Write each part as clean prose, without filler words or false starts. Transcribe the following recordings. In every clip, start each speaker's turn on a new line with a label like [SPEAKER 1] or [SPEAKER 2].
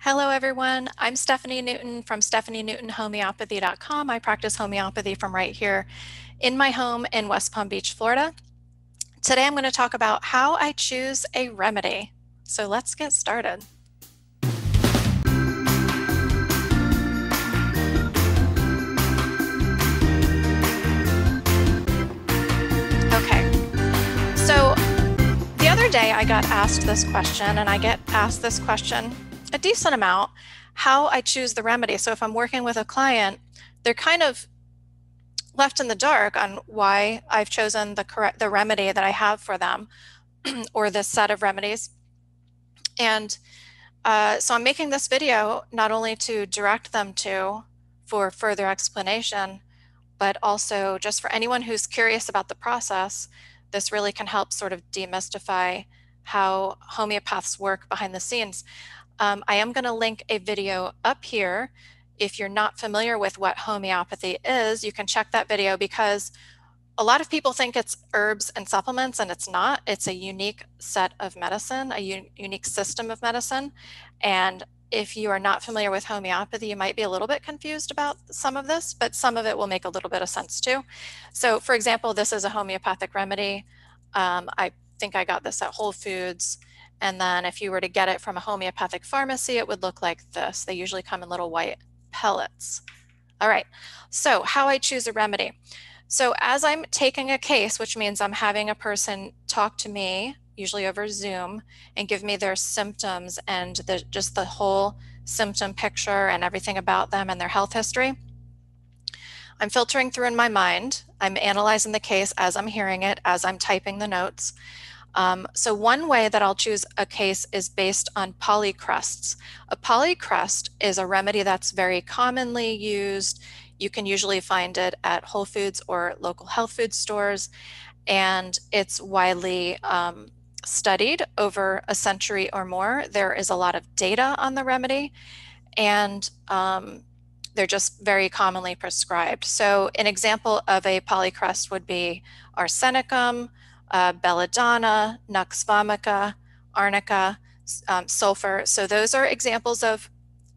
[SPEAKER 1] Hello everyone, I'm Stephanie Newton from stephanienewtonhomeopathy.com. I practice homeopathy from right here in my home in West Palm Beach, Florida. Today I'm going to talk about how I choose a remedy. So let's get started. Okay, so the other day I got asked this question, and I get asked this question a decent amount, how I choose the remedy. So if I'm working with a client, they're kind of left in the dark on why I've chosen the remedy that I have for them or this set of remedies. And so I'm making this video not only to direct them to for further explanation, but also just for anyone who's curious about the process. This really can help sort of demystify how homeopaths work behind the scenes. I am going to link a video up here. If you're not familiar with what homeopathy is, you can check that video, because a lot of people think it's herbs and supplements, and it's not. It's a unique set of medicine, a unique system of medicine. And if you are not familiar with homeopathy, you might be a little bit confused about some of this, but some of it will make a little bit of sense too. So for example, this is a homeopathic remedy. I think I got this at Whole Foods. And then if you were to get it from a homeopathic pharmacy, it would look like this. They usually come in little white pellets. All right, so how I choose a remedy. So as I'm taking a case, which means I'm having a person talk to me, usually over Zoom, and give me their symptoms and just the whole symptom picture and everything about them and their health history, I'm filtering through in my mind. I'm analyzing the case as I'm hearing it, as I'm typing the notes. So one way that I'll choose a case is based on polycrests. A polycrest is a remedy that's very commonly used. You can usually find it at Whole Foods or local health food stores, and it's widely studied over a century or more. There is a lot of data on the remedy, and they're just very commonly prescribed. So an example of a polycrest would be arsenicum, belladonna, nux vomica, arnica, sulfur. So those are examples of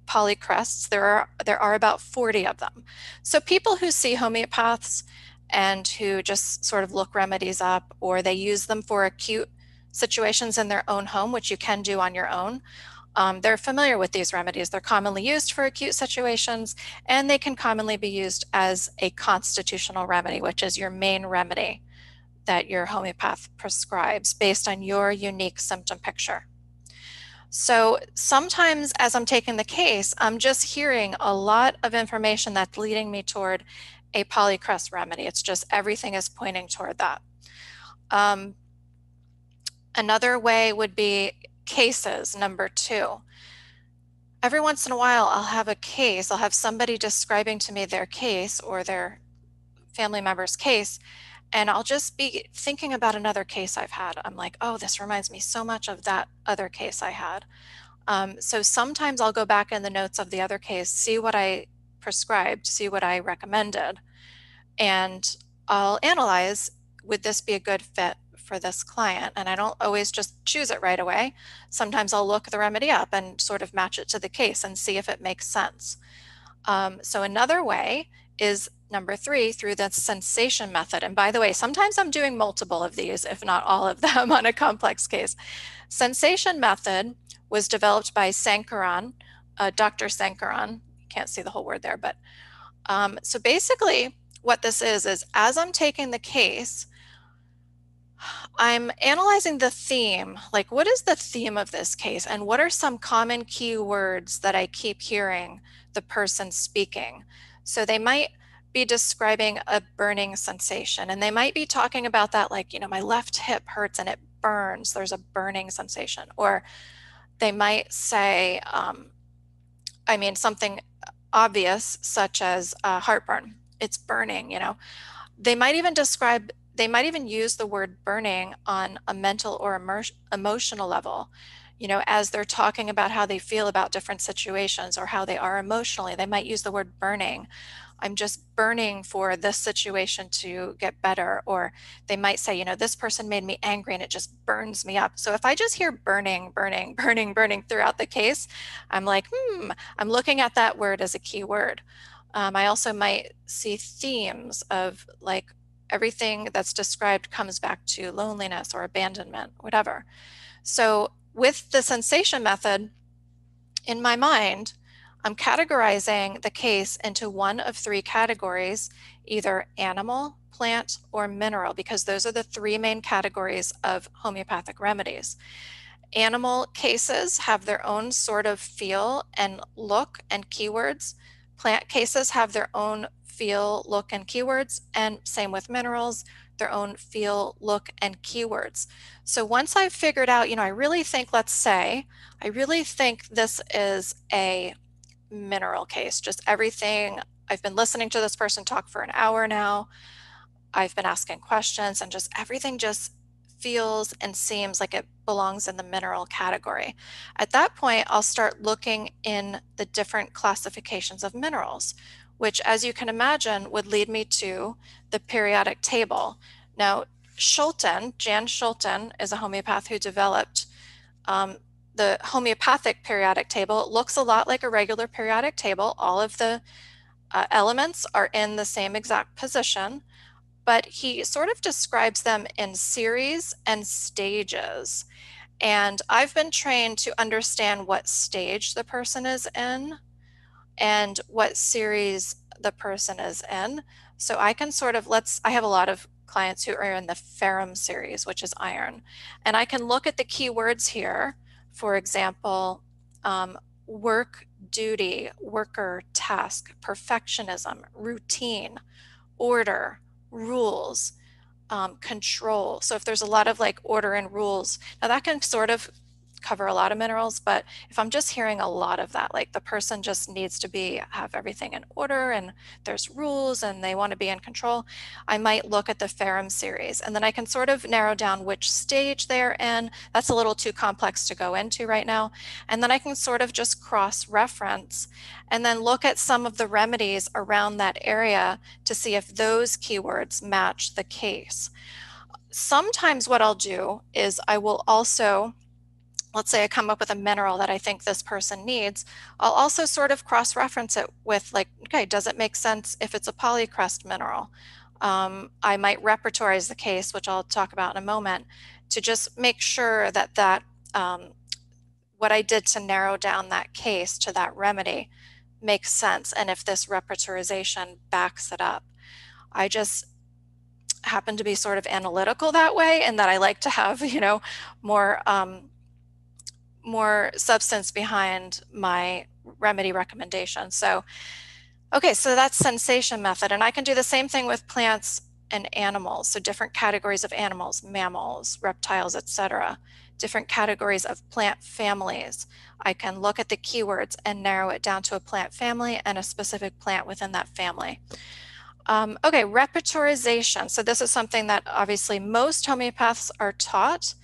[SPEAKER 1] polycrests. There are about 40 of them. So people who see homeopaths and who just sort of look remedies up, or they use them for acute situations in their own home, which you can do on your own, they're familiar with these remedies. They're commonly used for acute situations, and they can commonly be used as a constitutional remedy, which is your main remedy that your homeopath prescribes based on your unique symptom picture. So sometimes as I'm taking the case, I'm just hearing a lot of information that's leading me toward a polychrest remedy. It's just everything is pointing toward that. Another way would be cases, number 2. Every once in a while, I'll have a case, I'll have somebody describing to me their case or their family member's case, and I'll just be thinking about another case I've had. I'm like, oh, this reminds me so much of that other case I had. So sometimes I'll go back in the notes of the other case, see what I prescribed, see what I recommended, and I'll analyze, would this be a good fit for this client? And I don't always just choose it right away. Sometimes I'll look the remedy up and sort of match it to the case and see if it makes sense. So another way is number 3, through the sensation method. And by the way, sometimes I'm doing multiple of these, if not all of them, on a complex case. Sensation method was developed by Sankaran, Dr. Sankaran. You can't see the whole word there, but so basically what this is as I'm taking the case, I'm analyzing the theme, like what is the theme of this case, and what are some common key words that I keep hearing the person speaking. So they might be describing a burning sensation, and they might be talking about that like, you know, my left hip hurts and it burns, there's a burning sensation. Or they might say, I mean, something obvious such as heartburn, it's burning, you know. They might even use the word burning on a mental or emotional level, you know, as they're talking about how they feel about different situations or how they are emotionally. They might use the word burning. I'm just burning for this situation to get better. Or they might say, you know, this person made me angry and it just burns me up. So if I just hear burning, burning, burning, burning throughout the case, I'm like, I'm looking at that word as a key word. I also might see themes of like everything that's described comes back to loneliness or abandonment, whatever. So with the sensation method, in my mind, I'm categorizing the case into one of three categories, either animal, plant, or mineral, because those are the three main categories of homeopathic remedies. Animal cases have their own sort of feel and look and keywords. Plant cases have their own feel, look, and keywords, and same with minerals, their own feel, look, and keywords. So once I've figured out, you know, I really think, let's say, I really think this is a mineral case, just everything. I've been listening to this person talk for an hour now. I've been asking questions and just everything just feels and seems like it belongs in the mineral category. At that point, I'll start looking in the different classifications of minerals, which, as you can imagine, would lead me to the periodic table. Now, Jan Schulten, is a homeopath who developed the homeopathic periodic table. It looks a lot like a regular periodic table. All of the elements are in the same exact position, but he sort of describes them in series and stages. And I've been trained to understand what stage the person is in and what series the person is in. So I can sort of, I have a lot of clients who are in the ferrum series, which is iron. And I can look at the keywords here. For example, work, duty, worker, task, perfectionism, routine, order, rules, control. So if there's a lot of like order and rules, now that can sort of cover a lot of minerals, but if I'm just hearing a lot of that, like the person just needs to have everything in order and there's rules and they want to be in control, I might look at the ferrum series, and then I can sort of narrow down which stage they're in. That's a little too complex to go into right now. And then I can sort of just cross-reference and then look at some of the remedies around that area to see if those keywords match the case. Sometimes what I'll do is I will also, let's say I come up with a mineral that I think this person needs, I'll also sort of cross-reference it with like, okay, does it make sense if it's a polychrest mineral? I might repertorize the case, which I'll talk about in a moment, to just make sure that what I did to narrow down that case to that remedy makes sense, and if this repertorization backs it up. I just happen to be sort of analytical that way, and that I like to have, you know, more substance behind my remedy recommendation. So, okay, so that's sensation method. And I can do the same thing with plants and animals. So different categories of animals, mammals, reptiles, etc. Different categories of plant families. I can look at the keywords and narrow it down to a plant family and a specific plant within that family. Okay, repertorization. So this is something that obviously most homeopaths are taught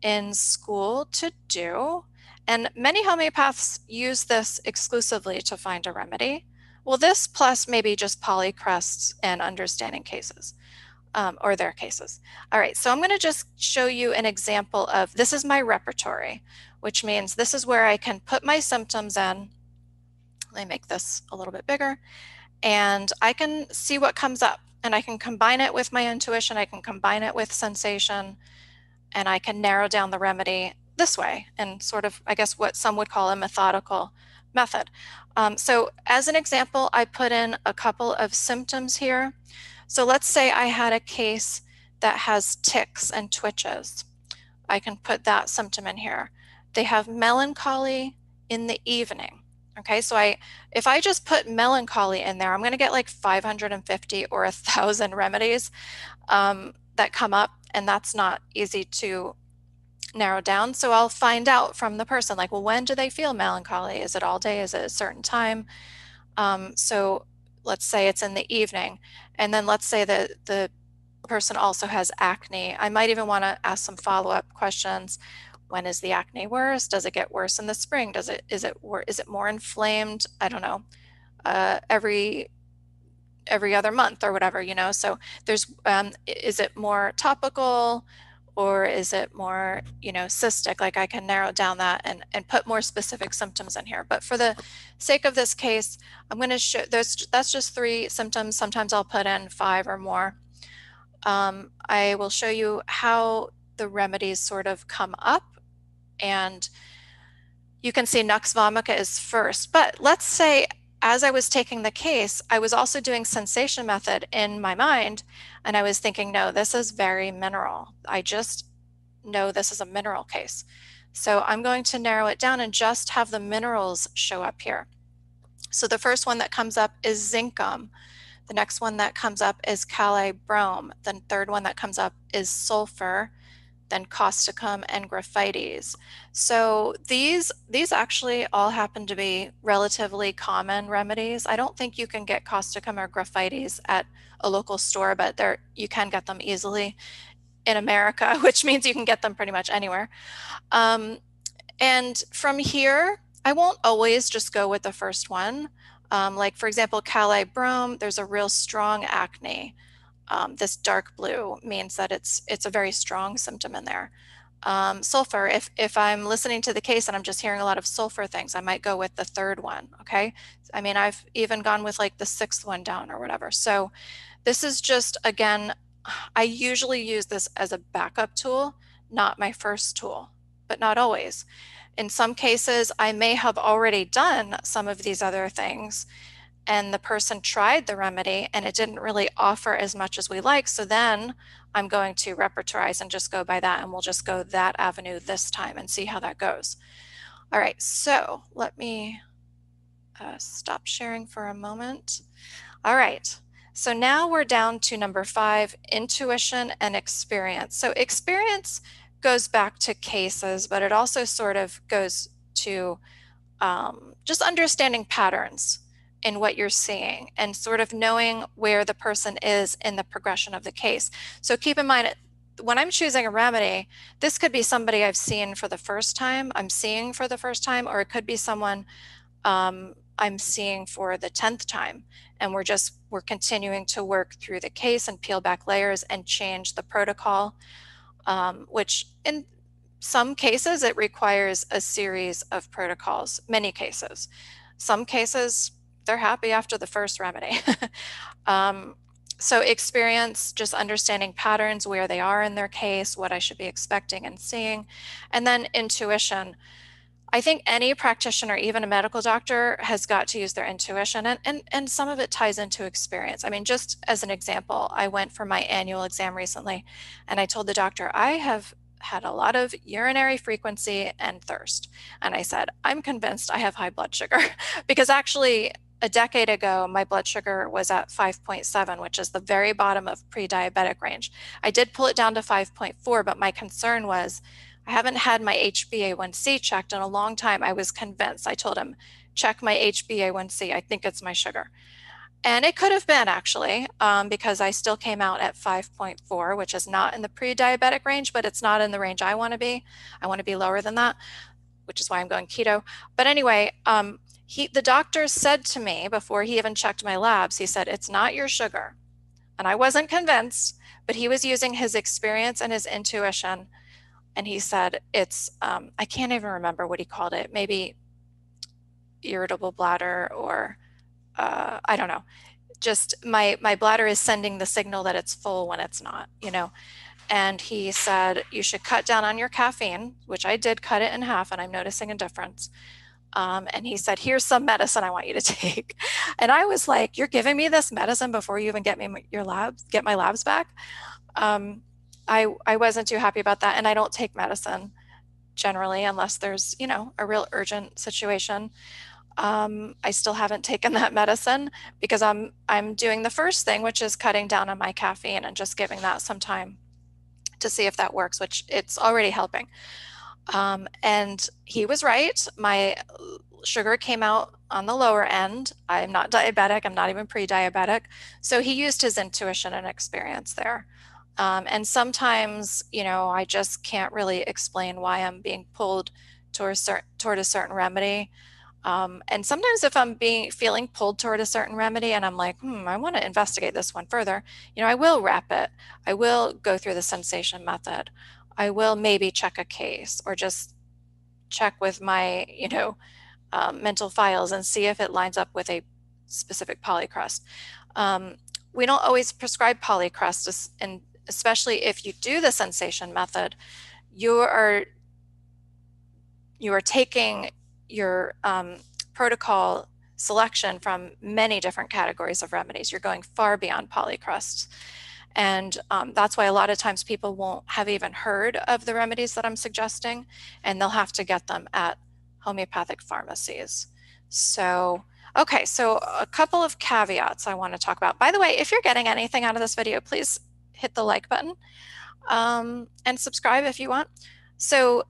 [SPEAKER 1] in school to do, and many homeopaths use this exclusively to find a remedy. Well, this plus maybe just polycrests and understanding cases, or their cases. All right, so I'm going to just show you an example of, this is my repertory, which means this is where I can put my symptoms in. Let me make this a little bit bigger, and I can see what comes up, and I can combine it with my intuition, I can combine it with sensation, and I can narrow down the remedy this way, and sort of, I guess, what some would call a methodical method. So as an example, I put in a couple of symptoms here. So let's say I had a case that has tics and twitches. I can put that symptom in here. They have melancholy in the evening. Okay, so if I just put melancholy in there, I'm going to get like 550 or 1,000 remedies that come up, and that's not easy to narrow down. So I'll find out from the person, like, well, when do they feel melancholy? Is it all day? Is it a certain time? So let's say it's in the evening, and then let's say that the person also has acne. I might even want to ask some follow-up questions. When is the acne worse? Does it get worse in the spring? Is it more inflamed? I don't know. Every every other month or whatever, you know. So there's, is it more topical or is it more, you know, cystic? Like I can narrow down that and put more specific symptoms in here. But for the sake of this case, I'm going to show, that's just 3 symptoms. Sometimes I'll put in 5 or more. I will show you how the remedies sort of come up, and you can see nux vomica is first. But let's say as I was taking the case, I was also doing sensation method in my mind, and I was thinking, no, this is very mineral. I just know this is a mineral case. So I'm going to narrow it down and just have the minerals show up here. So the first one that comes up is zinc. The next one that comes up is calibrom. The third one that comes up is sulfur, then causticum and graphites. So these actually all happen to be relatively common remedies. I don't think you can get causticum or graphites at a local store, but you can get them easily in America, which means you can get them pretty much anywhere. And from here, I won't always just go with the first one. Like for example, calibrom, there's a real strong acne. This dark blue means that it's a very strong symptom in there. Sulfur, if I'm listening to the case and I'm just hearing a lot of sulfur things, I might go with the third one, okay? I mean, I've even gone with like the 6th one down or whatever. So this is just, again, I usually use this as a backup tool, not my first tool, but not always. In some cases, I may have already done some of these other things and the person tried the remedy and it didn't really offer as much as we like. So then I'm going to repertorize and just go by that, and we'll just go that avenue this time and see how that goes. All right, so let me stop sharing for a moment. All right, so now we're down to number 5, intuition and experience. So experience goes back to cases, but it also sort of goes to just understanding patterns in what you're seeing and sort of knowing where the person is in the progression of the case. So keep in mind, when I'm choosing a remedy, this could be somebody I've seen for the first time, I'm seeing for the first time, or it could be someone I'm seeing for the 10th time. And we're continuing to work through the case and peel back layers and change the protocol, which in some cases it requires a series of protocols, many cases. Some cases, they're happy after the first remedy. So experience, just understanding patterns, where they are in their case, what I should be expecting and seeing. And then intuition. I think any practitioner, even a medical doctor, has got to use their intuition, and some of it ties into experience. I mean, just as an example, I went for my annual exam recently and I told the doctor, I have had a lot of urinary frequency and thirst. And I said, I'm convinced I have high blood sugar because actually a decade ago, my blood sugar was at 5.7, which is the very bottom of pre-diabetic range. I did pull it down to 5.4, but my concern was I haven't had my HbA1c checked in a long time. I was convinced. I told him, check my HbA1c. I think it's my sugar. And it could have been actually, because I still came out at 5.4, which is not in the pre-diabetic range, but it's not in the range I want to be. I want to be lower than that, which is why I'm going keto. But anyway, the doctor said to me before he even checked my labs, he said, it's not your sugar. And I wasn't convinced, but he was using his experience and his intuition. And he said, it's, I can't even remember what he called it, maybe irritable bladder or I don't know. Just my bladder is sending the signal that it's full when it's not, you know. And he said, you should cut down on your caffeine, which I did cut it in half, and I'm noticing a difference. And he said, here's some medicine I want you to take. And I was like, you're giving me this medicine before you even get me get my labs back? I wasn't too happy about that. And I don't take medicine generally unless there's, you know, a real urgent situation. I still haven't taken that medicine because I'm doing the first thing, which is cutting down on my caffeine and just giving that some time to see if that works, which it's already helping. And he was right. My sugar came out on the lower end. I'm not diabetic. I'm not even pre-diabetic. So he used his intuition and experience there. And sometimes, you know, I just can't really explain why I'm being pulled toward a certain remedy. And sometimes if I'm feeling pulled toward a certain remedy and I'm like, I want to investigate this one further, I will wrap it. I will go through the sensation method. I will maybe check a case or just check with my, mental files and see if it lines up with a specific polycrest. We don't always prescribe polycrest, and especially if you do the sensation method, you are taking your protocol selection from many different categories of remedies. You're going far beyond polycrests. And that's why a lot of times people won't have even heard of the remedies that I'm suggesting, and they'll have to get them at homeopathic pharmacies. So, okay, so a couple of caveats I want to talk about. By the way, if you're getting anything out of this video, please hit the like button and subscribe if you want. So,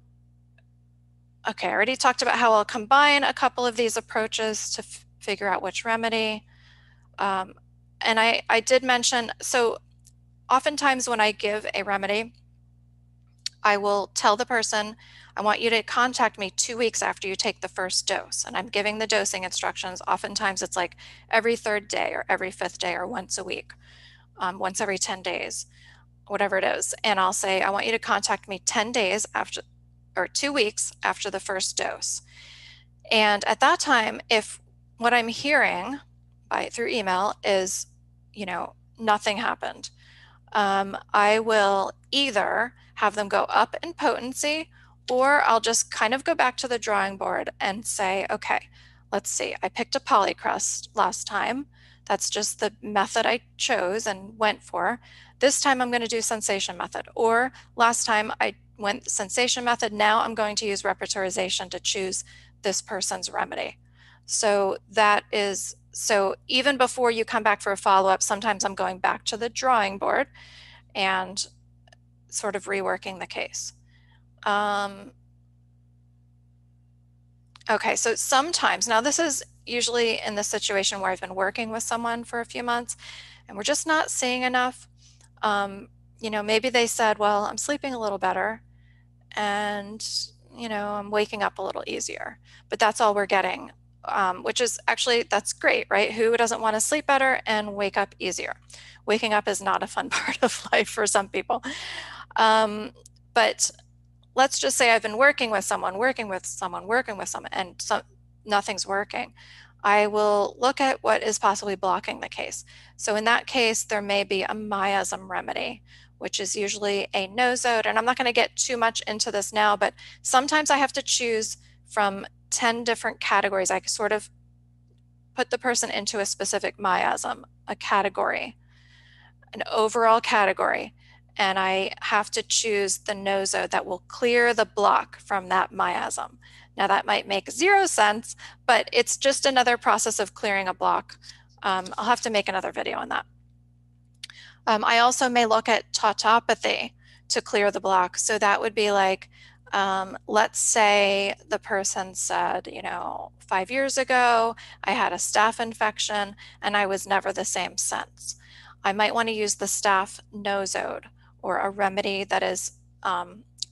[SPEAKER 1] okay, I already talked about how I'll combine a couple of these approaches to figure out which remedy. And I did mention, so oftentimes when I give a remedy, I will tell the person, I want you to contact me 2 weeks after you take the first dose. And I'm giving the dosing instructions. Oftentimes it's like every third day or every fifth day or once a week, once every 10 days, whatever it is. And I'll say, I want you to contact me 10 days after, or 2 weeks after the first dose. And at that time, if what I'm hearing through email is, nothing happened, I will either have them go up in potency, or I'll just kind of go back to the drawing board and say, okay, let's see, I picked a polycrest last time. That's just the method I chose and went for. This time I'm going to do sensation method, or last time I went sensation method, now I'm going to use repertorization to choose this person's remedy. So that is, so even before you come back for a follow-up, sometimes I'm going back to the drawing board and sort of reworking the case. Okay, so sometimes, now this is usually in the situation where I've been working with someone for a few months and we're just not seeing enough. Maybe they said, well, I'm sleeping a little better and, I'm waking up a little easier, but that's all we're getting, which is actually, that's great, right? Who doesn't want to sleep better and wake up easier? Waking up is not a fun part of life for some people. But let's just say I've been working with someone, and nothing's working. I will look at what is possibly blocking the case. So in that case, there may be a miasm remedy, which is usually a nosode. And I'm not going to get too much into this now, but sometimes I have to choose from 10 different categories. I sort of put the person into a specific miasm, a category, an overall category, and I have to choose the nosode that will clear the block from that miasm. Now that might make 0 sense, but it's just another process of clearing a block. I'll have to make another video on that. I also may look at tautopathy to clear the block. So that would be like, let's say the person said, 5 years ago, I had a staph infection and I was never the same since. I might want to use the staph nosode, or a remedy that is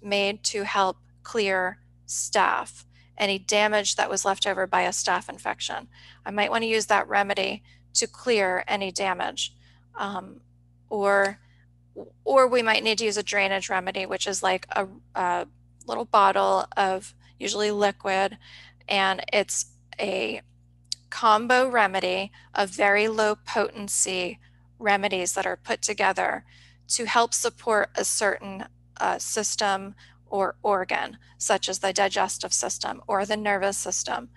[SPEAKER 1] made to help clear staph, any damage that was left over by a staph infection. I might want to use that remedy to clear any damage. Or we might need to use a drainage remedy, which is like a little bottle of usually liquid, and it's a combo remedy of very low potency remedies that are put together to help support a certain system or organ, such as the digestive system or the nervous system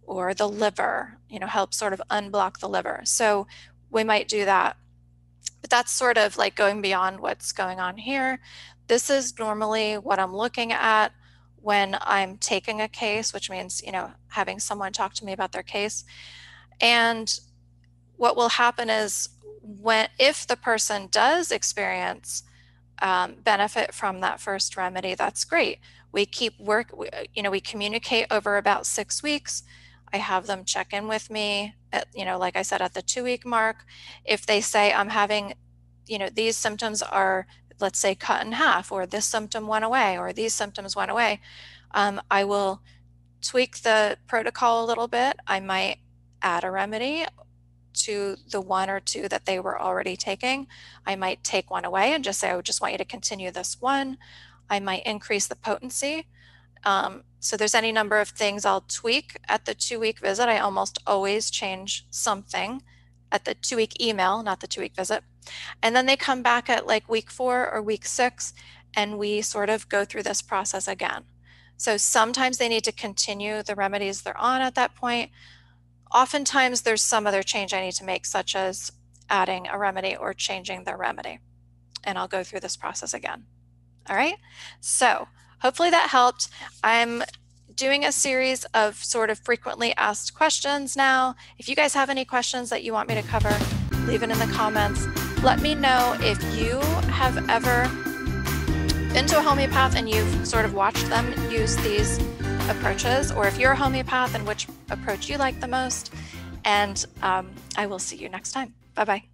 [SPEAKER 1] or the liver, help sort of unblock the liver. So we might do that. But that's sort of like going beyond what's going on here. This is normally what I'm looking at when I'm taking a case, which means, having someone talk to me about their case. And what will happen is, if the person does experience benefit from that first remedy, that's great. We keep we communicate over about 6 weeks. I have them check in with me at, like I said, at the 2-week mark. If they say I'm having, these symptoms are, let's say, cut in half, or this symptom went away, or these symptoms went away, I will tweak the protocol a little bit. I might add a remedy to the 1 or 2 that they were already taking. I might take one away and just say, I just want you to continue this one. I might increase the potency. So there's any number of things I'll tweak at the 2-week visit. I almost always change something at the 2-week email, not the 2-week visit. And then they come back at like week 4 or week 6, and we sort of go through this process again. So sometimes they need to continue the remedies they're on at that point. Oftentimes there's some other change I need to make, such as adding a remedy or changing their remedy. And I'll go through this process again. All right, so hopefully that helped. I'm doing a series of sort of frequently asked questions now. If you guys have any questions that you want me to cover, leave it in the comments. Let me know if you have ever been to a homeopath and you've sort of watched them use these approaches, or if you're a homeopath and which approach you like the most. And I will see you next time. Bye-bye.